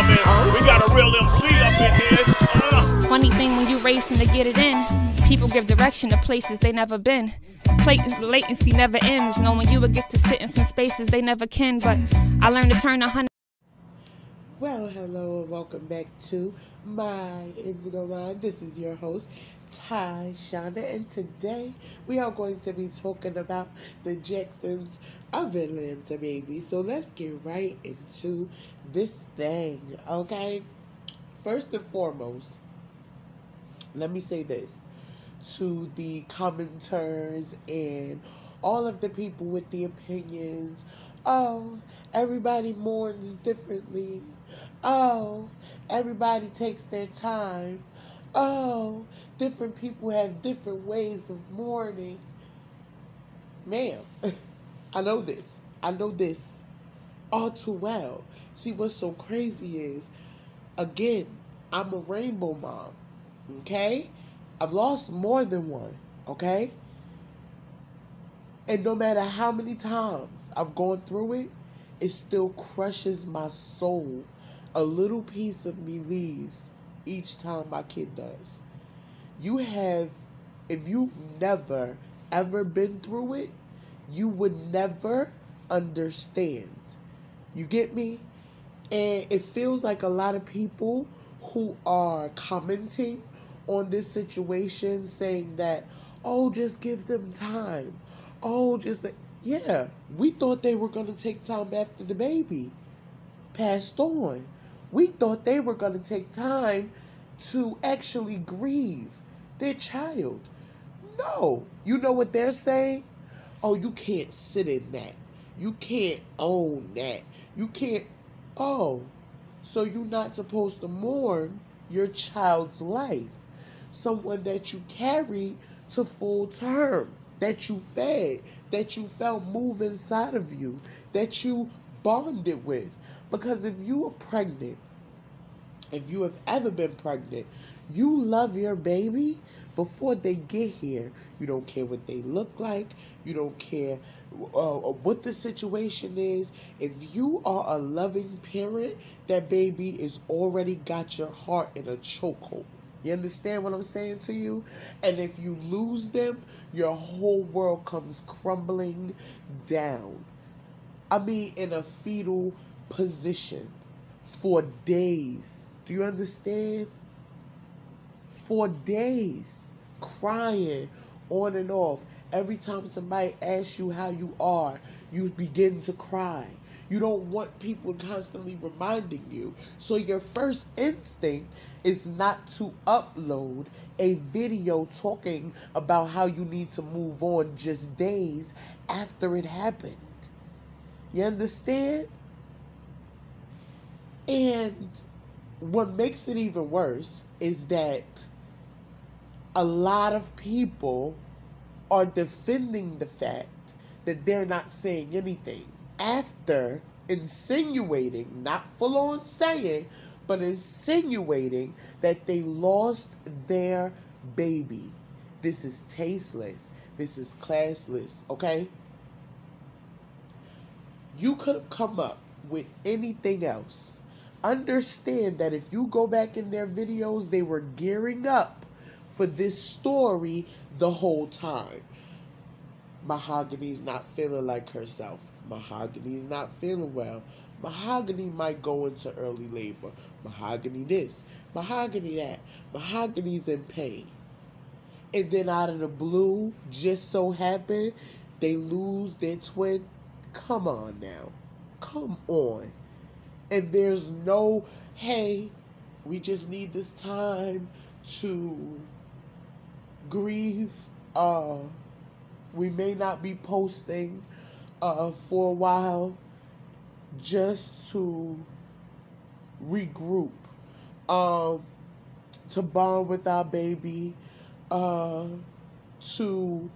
coming. We got a real MC up in here. Funny thing when you racing to get it in, people give direction to places they never been. Latency never ends, knowing you would get to sit in some spaces they never can. But I learned to turn 100. Well, hello and welcome back to my Indigo Mind. This is your host, Ty Shonda, and today we are going to be talking about the Jacksons of Atlanta, baby. So let's get right into this thing, okay? First and foremost, let me say this to the commenters and all of the people with the opinions. Oh, everybody mourns differently. Oh, everybody takes their time. Oh, different people have different ways of mourning. Ma'am, I know this. I know this all too well. See, what's so crazy is, again, I'm a rainbow mom, okay? I've lost more than one, okay? And no matter how many times I've gone through it, it still crushes my soul. A little piece of me leaves each time my kid does. If you've never, ever been through it, you would never understand. You get me? And it feels like a lot of people who are commenting on this situation saying that, oh, just give them time. Oh, yeah, we thought they were going to take time after the baby passed on. We thought they were going to take time to actually grieve their child. No. You know what they're saying? Oh, you can't sit in that. You can't own that. You can't. Oh, so you're not supposed to mourn your child's life. Someone that you carried to full term, that you fed, that you felt move inside of you, that you bonded with. Because if you are pregnant, if you have ever been pregnant, you love your baby before they get here. You don't care what they look like. You don't care what the situation is. If you are a loving parent, that baby is already got your heart in a chokehold. You understand what I'm saying to you? And if you lose them, your whole world comes crumbling down. I mean, in a fetal position for days. Do you understand? For days, crying on and off. Every time somebody asks you how you are, you begin to cry. You don't want people constantly reminding you. So your first instinct is not to upload a video talking about how you need to move on just days after it happened. You understand? And what makes it even worse is that a lot of people are defending the fact that they're not saying anything after insinuating, not full on saying, but insinuating that they lost their baby. This is tasteless. This is classless, okay? You could have come up with anything else. Understand that if you go back in their videos, they were gearing up for this story the whole time. Mahogany's not feeling like herself. Mahogany's not feeling well. Mahogany might go into early labor. Mahogany this. Mahogany that. Mahogany's in pain. And then out of the blue, just so happen, they lose their twin. Come on now. Come on. And there's no, hey, we just need this time to grieve. We may not be posting for a while just to regroup, to bond with our baby, to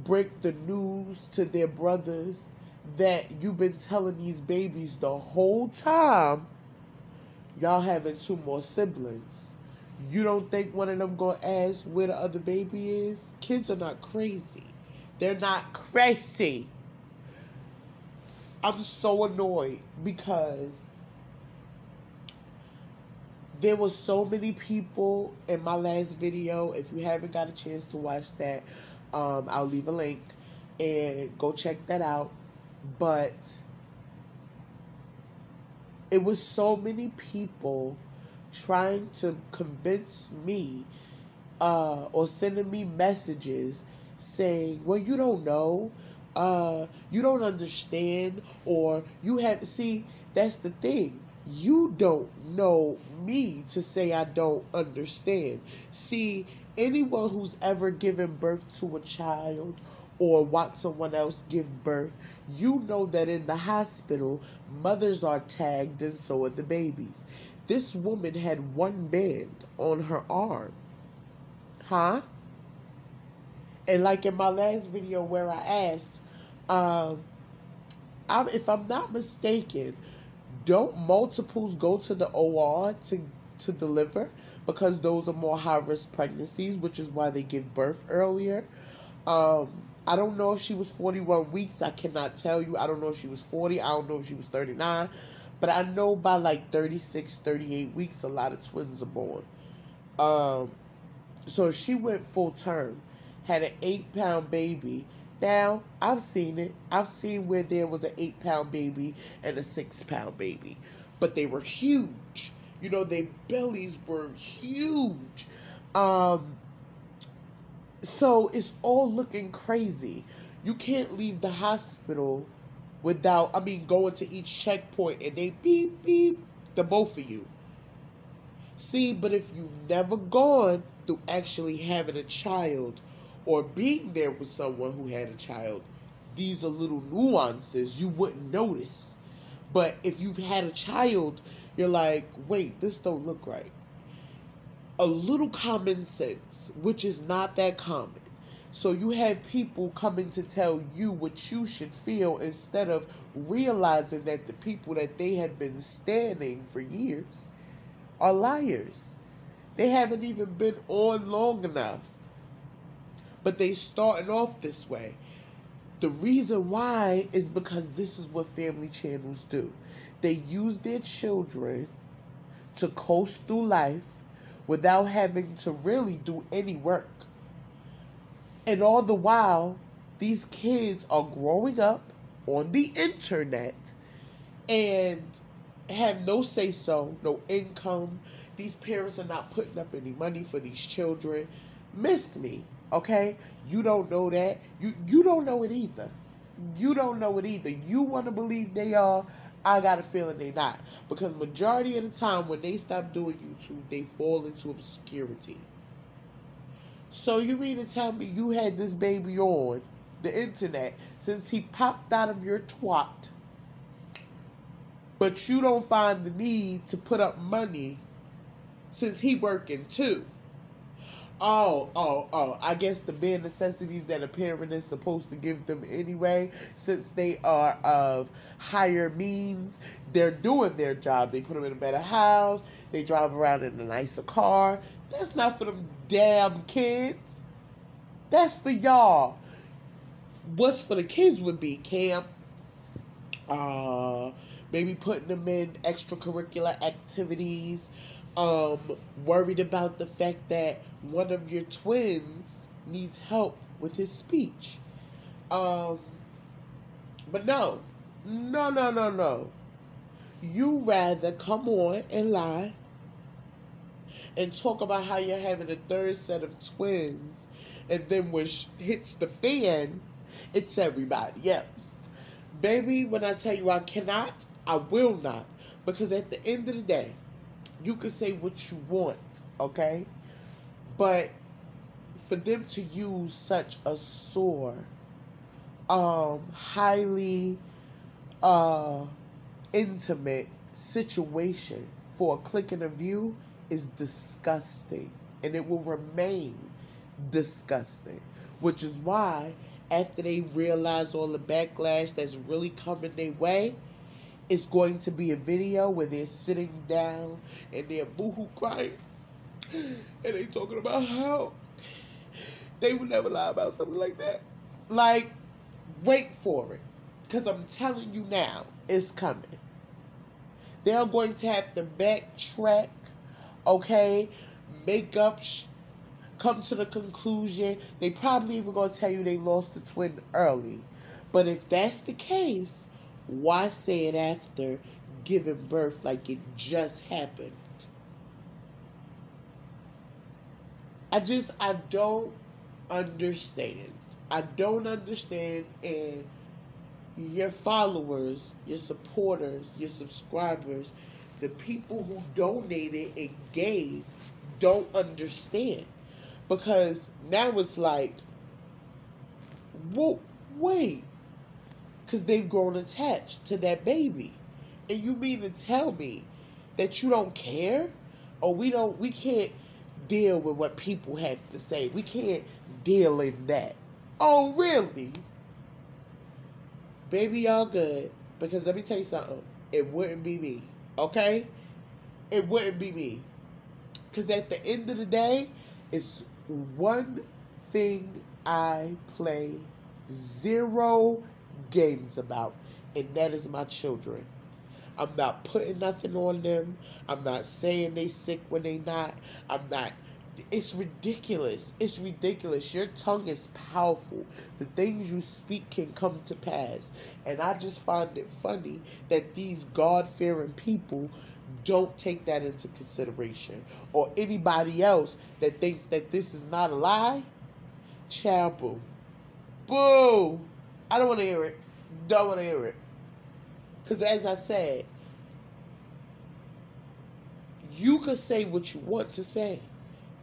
break the news to their brothers that you've been telling these babies the whole time y'all having 2 more siblings. You don't think one of them gonna ask where the other baby is? Kids are not crazy. They're not crazy. I'm so annoyed because There was so many people in my last video. If you haven't got a chance to watch that, I'll leave a link and go check that out. But it was so many people trying to convince me or sending me messages saying, well, you don't know, you don't understand, or you have, see, that's the thing. You don't know me to say I don't understand. See, anyone who's ever given birth to a child or watched someone else give birth, you know that in the hospital, mothers are tagged and so are the babies. This woman had one band on her arm. Huh? And like in my last video where I asked, if I'm not mistaken, don't multiples go to the OR to deliver? Because those are more high-risk pregnancies, which is why they give birth earlier. I don't know if she was 41 weeks. I cannot tell you. I don't know if she was 40. I don't know if she was 39. But I know by like 36, 38 weeks, a lot of twins are born. So she went full term, had an 8-pound baby. Now, I've seen it. I've seen where there was an 8-pound baby and a 6-pound baby. But they were huge. You know, their bellies were huge. So it's all looking crazy. You can't leave the hospital without, going to each checkpoint and they beep, beep, the both of you. See, but if you've never gone through actually having a child or being there with someone who had a child, these are little nuances you wouldn't notice. But if you've had a child, you're like, wait, this don't look right. A little common sense, which is not that common. So you have people coming to tell you what you should feel instead of realizing that the people that they have been standing for years are liars. They haven't even been on long enough. But they starting off this way. The reason why is because this is what family channels do. They use their children to coast through life without having to really do any work. And all the while, these kids are growing up on the internet and have no say-so, no income. These parents are not putting up any money for these children. Miss me, okay? You don't know that. You don't know it either. You don't know it either. You want to believe they are. I got a feeling they not. Because majority of the time when they stop doing YouTube, they fall into obscurity. So you mean to tell me you had this baby on the internet since he popped out of your twat, but you don't find the need to put up money since he working too? Oh, I guess the bare necessities that a parent is supposed to give them anyway, since they are of higher means, they're doing their job. They put them in a better house. They drive around in a nicer car. That's not for them damn kids. That's for y'all. What's for the kids would be camp. Maybe putting them in extracurricular activities. Worried about the fact that one of your twins needs help with his speech. But no. You rather come on and lie and talk about how you're having a third set of twins, and then when hits the fan, it's everybody else. Baby, when I tell you I cannot, I will not. Because at the end of the day, you can say what you want, okay? But for them to use such a sore, highly intimate situation for a click and a view is disgusting. And it will remain disgusting. Which is why, after they realize all the backlash that's really coming their way, it's going to be a video where they're sitting down and they're boohoo crying. And they talking about how they would never lie about something like that. Like, wait for it. Because I'm telling you now, it's coming. They're going to have to backtrack okay? Make up, come to the conclusion. They probably even gonna tell you they lost the twin early. But if that's the case, why say it after giving birth like it just happened? I don't understand. I don't understand, and your followers, your supporters, your subscribers, the people who donated and gave don't understand. Because now it's like, whoa, wait, because they've grown attached to that baby. And you mean to tell me that you don't care? Or we can't deal with what people have to say. We can't deal in that. Oh, really? Baby, y'all good. Because let me tell you something. It wouldn't be me. Okay? It wouldn't be me. Because at the end of the day, it's one thing I play zero games about. And that is my children. I'm not putting nothing on them. I'm not saying they sick when they not. I'm not. It's ridiculous. It's ridiculous. Your tongue is powerful. The things you speak can come to pass. And I just find it funny that these God-fearing people don't take that into consideration. Or anybody else that thinks that this is not a lie. Child, boo. Boo. I don't want to hear it. Don't want to hear it. Because as I said, you could say what you want to say.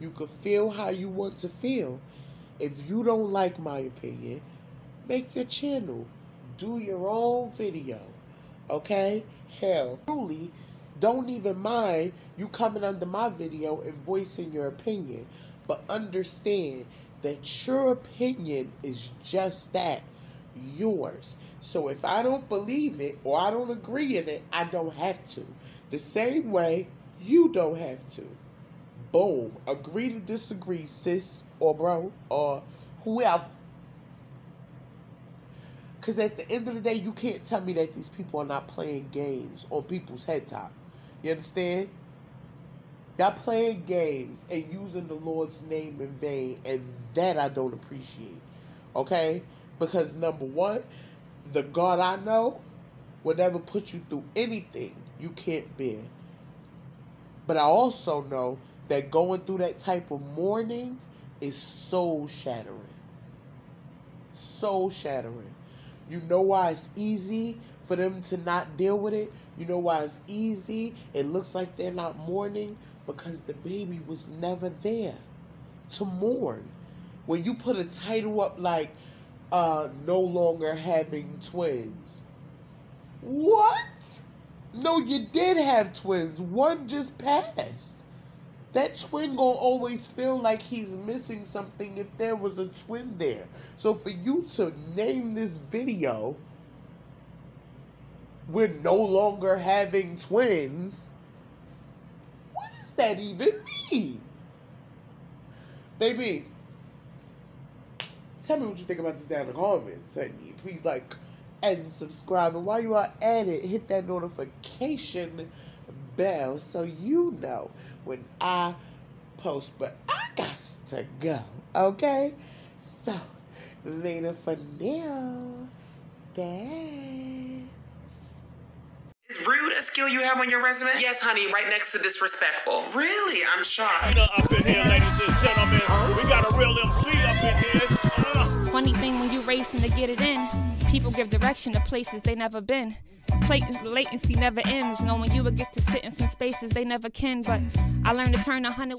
You could feel how you want to feel. If you don't like my opinion, make your channel. Do your own video. Okay? Hell, truly, don't even mind you coming under my video and voicing your opinion. But understand that your opinion is just that. Yours. So if I don't believe it or I don't agree in it, I don't have to. The same way you don't have to. Boom. Agree to disagree, sis or bro or whoever. Because at the end of the day, you can't tell me that these people are not playing games on people's head top. You understand? Y'all playing games and using the Lord's name in vain, and that I don't appreciate. Okay? Because number one, the God I know will never put you through anything you can't bear. But I also know that going through that type of mourning is soul shattering. Soul shattering. You know why it's easy for them to not deal with it? You know why it's easy? It looks like they're not mourning because the baby was never there to mourn. When you put a title up like, no longer having twins. What? No, you did have twins. One just passed. That twin gonna always feel like he's missing something if there was a twin there. So for you to name this video, we're no longer having twins, what does that even mean? Baby, tell me what you think about this down in the comments. And please like and subscribe. And while you are at it, hit that notification bell so you know when I post. But I got to go, okay? So, later for now. Bye. Is rude a skill you have on your resume? Yes, honey, right next to disrespectful. Really? I'm shocked. Up in here, ladies and gentlemen. We got a real MC up in here. Funny thing when you racing to get it in, people give direction to places they never been. Latency never ends, knowing you would get to sit in some spaces they never can. But I learned to turn 100